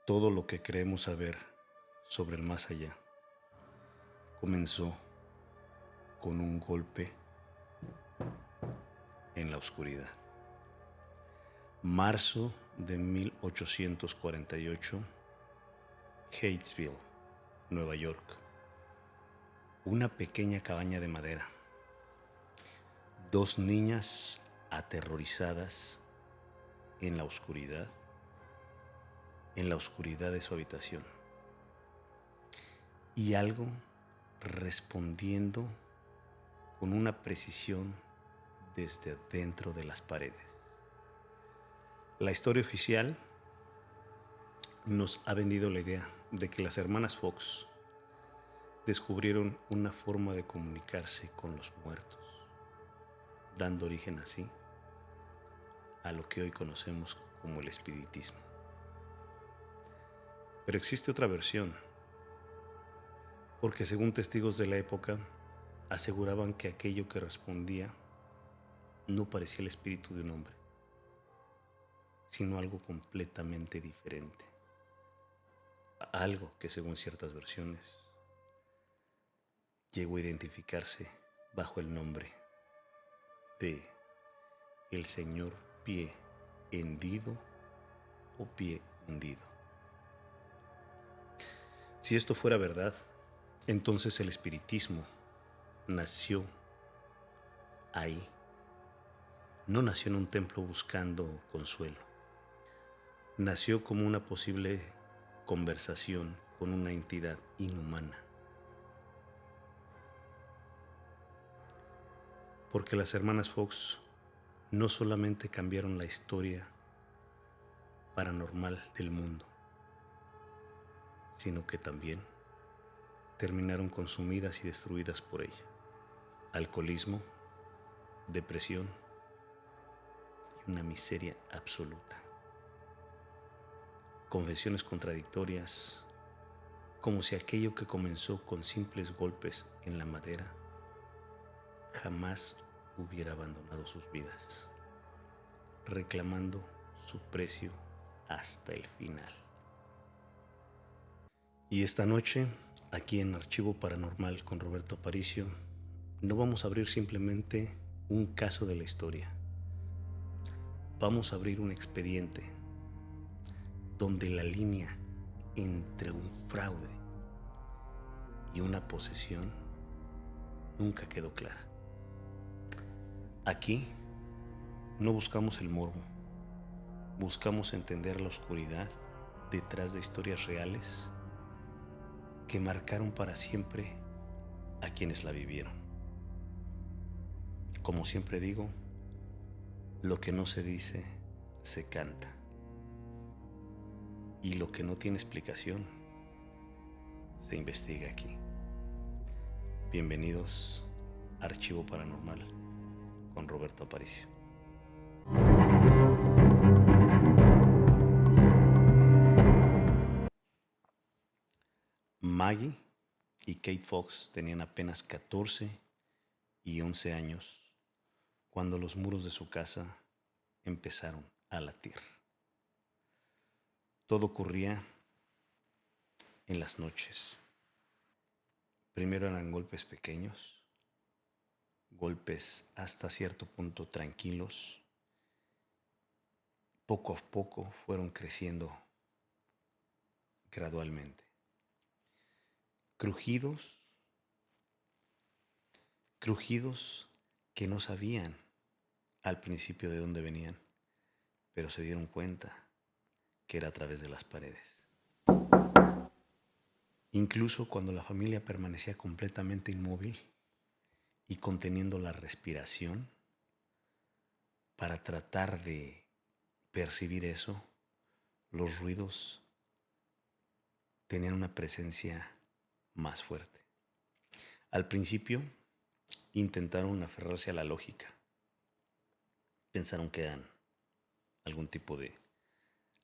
Todo lo que creemos saber sobre el más allá comenzó con un golpe en la oscuridad. Marzo de 1848, Hainesville, Nueva York. Una pequeña cabaña de madera. Dos niñas aterrorizadas en la oscuridad de su habitación. Y algo respondiendo con una precisión desde dentro de las paredes. La historia oficial nos ha vendido la idea de que las hermanas Fox descubrieron una forma de comunicarse con los muertos, dando origen así a lo que hoy conocemos como el espiritismo. Pero existe otra versión, porque según testigos de la época, aseguraban que aquello que respondía no parecía el espíritu de un hombre, sino algo completamente diferente. Algo que, según ciertas versiones, llegó a identificarse bajo el nombre de el señor pie hendido o pie hundido. Si esto fuera verdad, entonces el espiritismo nació ahí. No nació en un templo buscando consuelo. Nació como una posible conversación con una entidad inhumana. Porque las hermanas Fox no solamente cambiaron la historia paranormal del mundo, sino que también terminaron consumidas y destruidas por ella. Alcoholismo, depresión y una miseria absoluta. Confesiones contradictorias, como si aquello que comenzó con simples golpes en la madera jamás hubiera abandonado sus vidas, reclamando su precio hasta el final. Y esta noche, aquí en Archivo Paranormal con Roberto Aparicio, no vamos a abrir simplemente un caso de la historia. Vamos a abrir un expediente donde la línea entre un fraude y una posesión nunca quedó clara. Aquí no buscamos el morbo, buscamos entender la oscuridad detrás de historias reales que marcaron para siempre a quienes la vivieron. Como siempre digo, lo que no se dice, se canta. Y lo que no tiene explicación, se investiga aquí. Bienvenidos a Archivo Paranormal con Roberto Aparicio. Maggie y Kate Fox tenían apenas 14 y 11 años cuando los muros de su casa empezaron a latir. Todo ocurría en las noches. Primero eran golpes pequeños, golpes hasta cierto punto tranquilos. Poco a poco fueron creciendo gradualmente. Crujidos que no sabían al principio de dónde venían, pero se dieron cuenta que era a través de las paredes. Incluso cuando la familia permanecía completamente inmóvil y conteniendo la respiración para tratar de percibir eso, los ruidos tenían una presencia más fuerte. Al principio intentaron aferrarse a la lógica. Pensaron que eran algún tipo de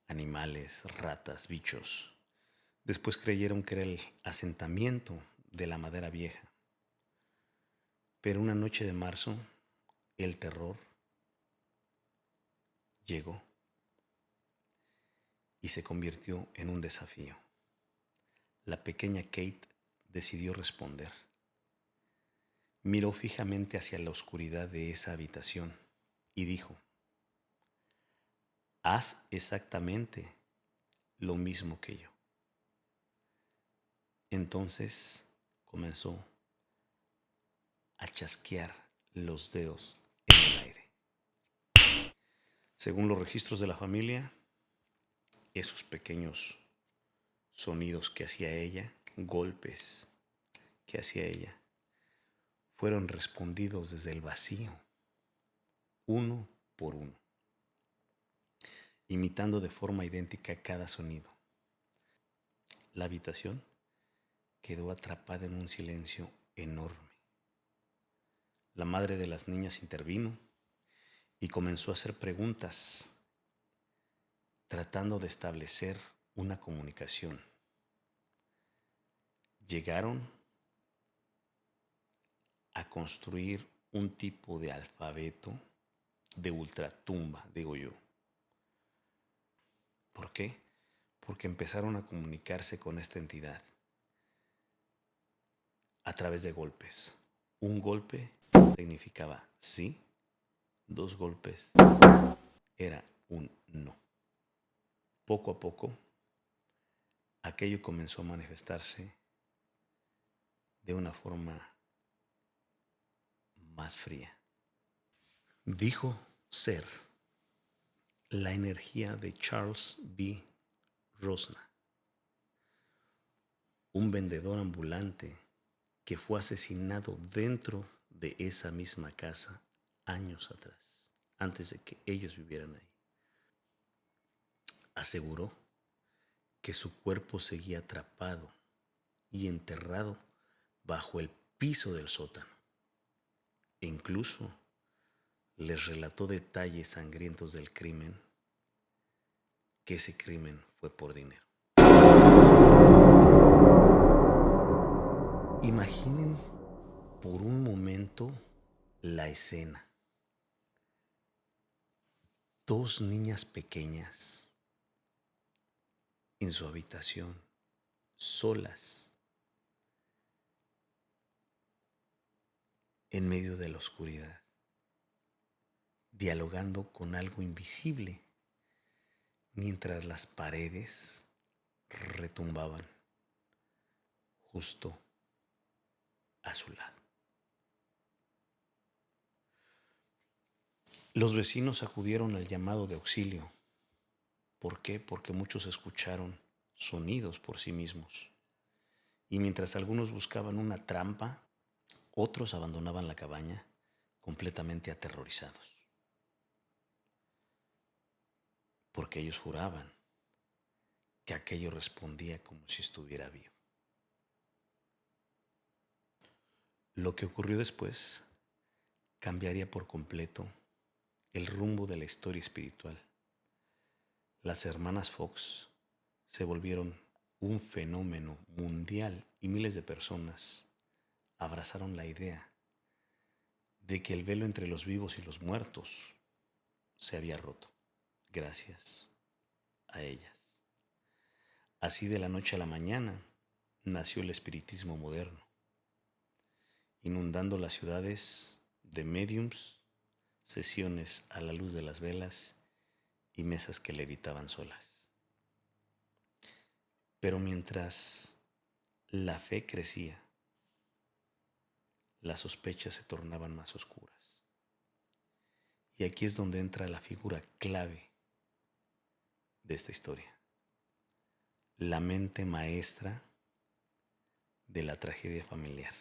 animales, ratas, bichos. Después creyeron que era el asentamiento de la madera vieja. Pero una noche de marzo, el terror llegó. y se convirtió en un desafío. La pequeña Kate decidió responder. Miró fijamente hacia la oscuridad de esa habitación y dijo: haz exactamente lo mismo que yo. Entonces comenzó a chasquear los dedos en el aire. Según los registros de la familia, esos pequeños sonidos que hacía ella, golpes que hacía ella, fueron respondidos desde el vacío, uno por uno, imitando de forma idéntica cada sonido. La habitación quedó atrapada en un silencio enorme. La madre de las niñas intervino y comenzó a hacer preguntas, tratando de establecer una comunicación. Llegaron a construir un tipo de alfabeto de ultratumba, digo yo. ¿Por qué? Porque empezaron a comunicarse con esta entidad a través de golpes. Un golpe significaba sí, dos golpes era un no. Poco a poco, aquello comenzó a manifestarse de una forma más fría. Dijo ser la energía de Charles B. Rosna, un vendedor ambulante que fue asesinado dentro de esa misma casa años atrás, antes de que ellos vivieran ahí. Aseguró que su cuerpo seguía atrapado y enterrado bajo el piso del sótano. E incluso les relató detalles sangrientos del crimen, que ese crimen fue por dinero. Imaginen por un momento la escena. Dos niñas pequeñas en su habitación, solas, en medio de la oscuridad, dialogando con algo invisible, mientras las paredes retumbaban justo a su lado. Los vecinos acudieron al llamado de auxilio. ¿Por qué? Porque muchos escucharon sonidos por sí mismos. Y mientras algunos buscaban una trampa, otros abandonaban la cabaña completamente aterrorizados. Porque ellos juraban que aquello respondía como si estuviera vivo. Lo que ocurrió después cambiaría por completo el rumbo de la historia espiritual. Las hermanas Fox se volvieron un fenómeno mundial y miles de personas abrazaron la idea de que el velo entre los vivos y los muertos se había roto gracias a ellas. Así, de la noche a la mañana nació el espiritismo moderno, inundando las ciudades de mediums, sesiones a la luz de las velas y mesas que levitaban solas. Pero mientras la fe crecía, las sospechas se tornaban más oscuras. Y aquí es donde entra la figura clave de esta historia: la mente maestra de la tragedia familiar,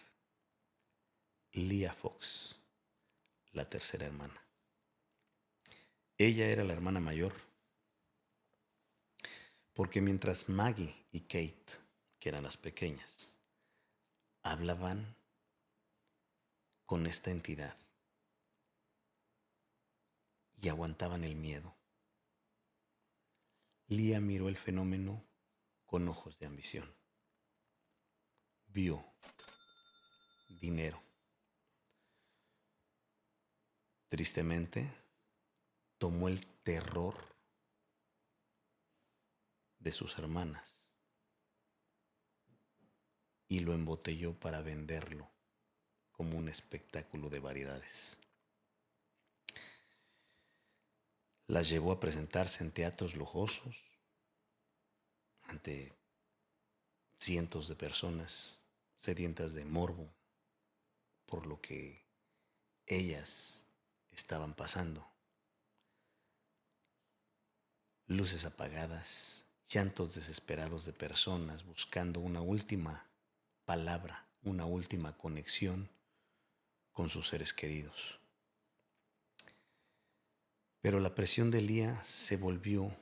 Leah Fox, la tercera hermana. Ella era la hermana mayor, porque mientras Maggie y Kate, que eran las pequeñas, hablaban con esta entidad y aguantaban el miedo, Leah miró el fenómeno con ojos de ambición. Vio dinero. Tristemente, tomó el terror de sus hermanas y lo embotelló para venderlo como un espectáculo de variedades. Las llevó a presentarse en teatros lujosos ante cientos de personas sedientas de morbo por lo que ellas estaban pasando. Luces apagadas, llantos desesperados de personas buscando una última palabra, una última conexión con sus seres queridos. Pero la presión de Lía se volvió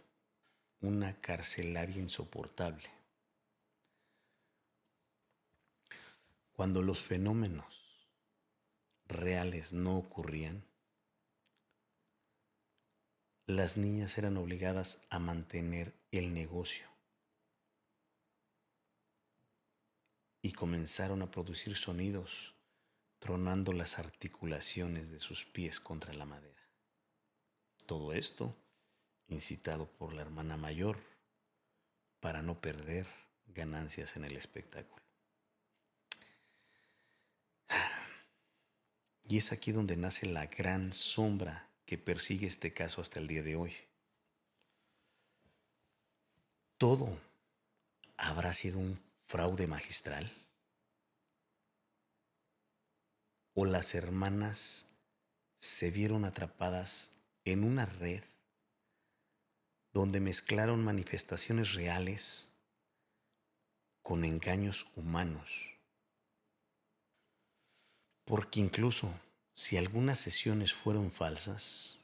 una carcelaria insoportable. Cuando los fenómenos reales no ocurrían, las niñas eran obligadas a mantener el negocio y comenzaron a producir sonidos tronando las articulaciones de sus pies contra la madera. Todo esto incitado por la hermana mayor para no perder ganancias en el espectáculo. Y es aquí donde nace la gran sombra que persigue este caso hasta el día de hoy. ¿Todo habrá sido un fraude magistral? ¿O las hermanas se vieron atrapadas en una red donde mezclaron manifestaciones reales con engaños humanos? Porque incluso si algunas sesiones fueron falsas,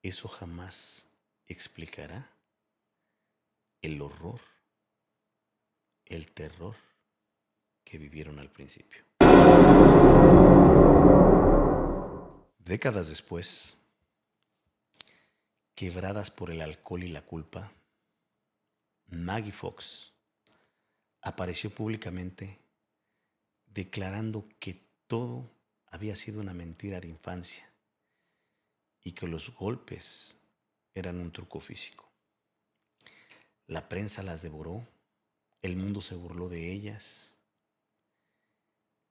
eso jamás explicará el horror, el terror que vivieron al principio. Décadas después, quebradas por el alcohol y la culpa, Maggie Fox apareció públicamente declarando que todo había sido una mentira de infancia y que los golpes eran un truco físico. La prensa las devoró, el mundo se burló de ellas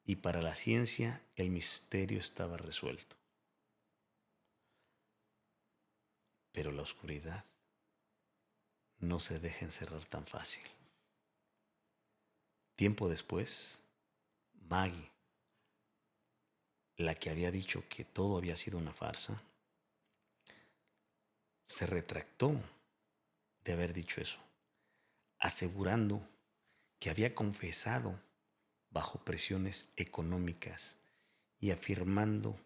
y para la ciencia el misterio estaba resuelto. Pero la oscuridad no se deja encerrar tan fácil. Tiempo después, Maggie, la que había dicho que todo había sido una farsa, se retractó de haber dicho eso, asegurando que había confesado bajo presiones económicas y afirmando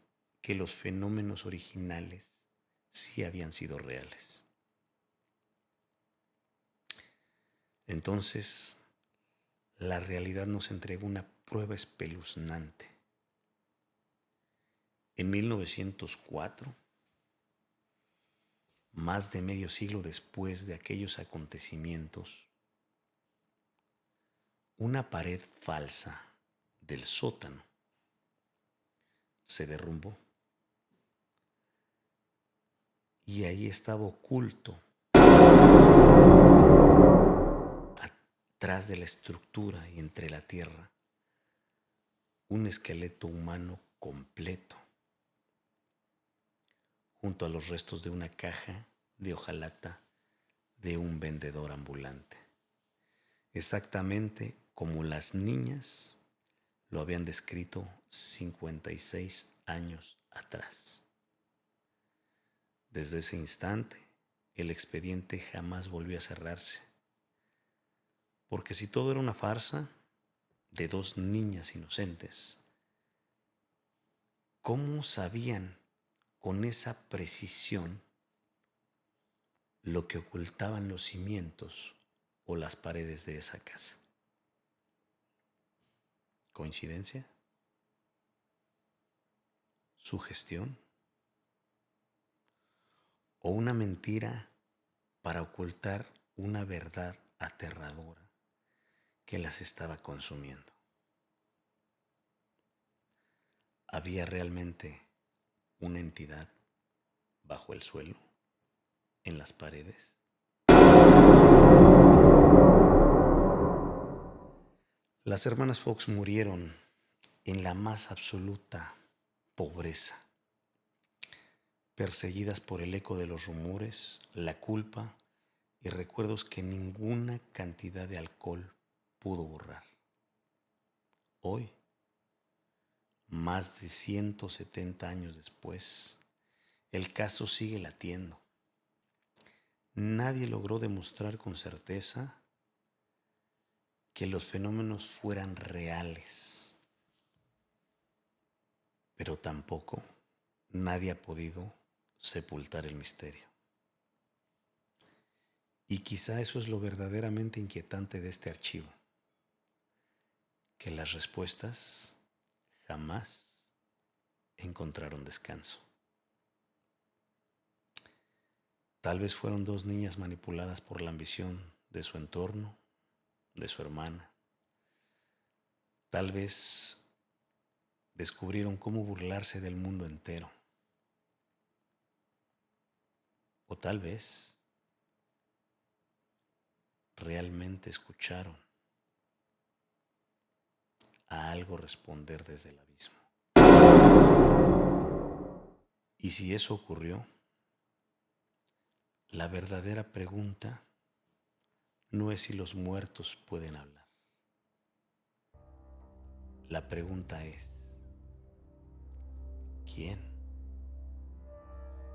que los fenómenos originales sí habían sido reales. Entonces, la realidad nos entregó una prueba espeluznante. En 1904, más de medio siglo después de aquellos acontecimientos, una pared falsa del sótano se derrumbó y ahí estaba oculto, atrás de la estructura y entre la tierra, un esqueleto humano completo, junto a los restos de una caja de hojalata de un vendedor ambulante, exactamente como las niñas lo habían descrito 56 años atrás. Desde ese instante, el expediente jamás volvió a cerrarse, porque si todo era una farsa de dos niñas inocentes, ¿cómo sabían con esa precisión lo que ocultaban los cimientos o las paredes de esa casa? ¿Coincidencia? ¿Sugestión? ¿O una mentira para ocultar una verdad aterradora que las estaba consumiendo? ¿Había realmente una entidad bajo el suelo, en las paredes? Las hermanas Fox murieron en la más absoluta pobreza, perseguidas por el eco de los rumores, la culpa y recuerdos que ninguna cantidad de alcohol pudo borrar. Hoy, más de 170 años después, el caso sigue latiendo. Nadie logró demostrar con certeza que los fenómenos fueran reales, pero tampoco nadie ha podido sepultar el misterio. Y quizá eso es lo verdaderamente inquietante de este archivo, que las respuestas jamás encontraron descanso. Tal vez fueron dos niñas manipuladas por la ambición de su entorno, de su hermana. Tal vez descubrieron cómo burlarse del mundo entero. O tal vez realmente escucharon a algo responder desde el abismo. Y si eso ocurrió, la verdadera pregunta no es si los muertos pueden hablar. La pregunta es, ¿quién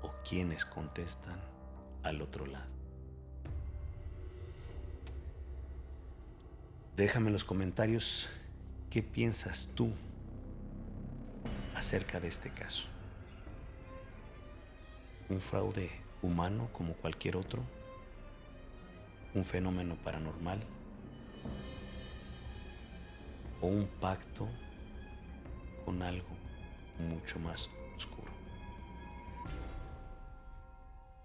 o quiénes contestan al otro lado? Déjame en los comentarios qué piensas tú acerca de este caso. ¿Un fraude humano como cualquier otro? ¿Un fenómeno paranormal? ¿O un pacto con algo mucho más oscuro?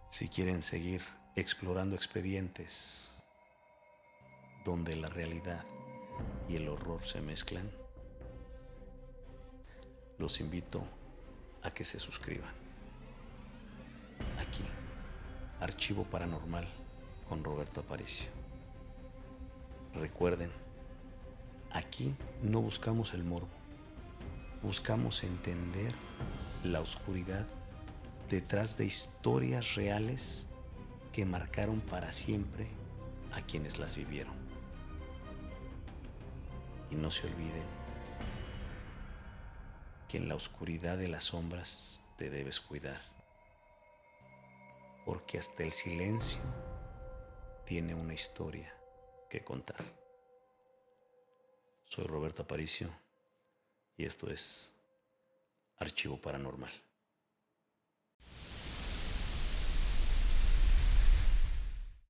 Si quieren seguir explorando expedientes donde la realidad y el horror se mezclan, los invito a que se suscriban. Aquí, Archivo Paranormal con Roberto Aparicio. Recuerden, aquí no buscamos el morbo, buscamos entender la oscuridad detrás de historias reales que marcaron para siempre a quienes las vivieron. Y no se olviden que en la oscuridad de las sombras te debes cuidar, porque hasta el silencio tiene una historia que contar. Soy Roberto Aparicio y esto es Archivo Paranormal.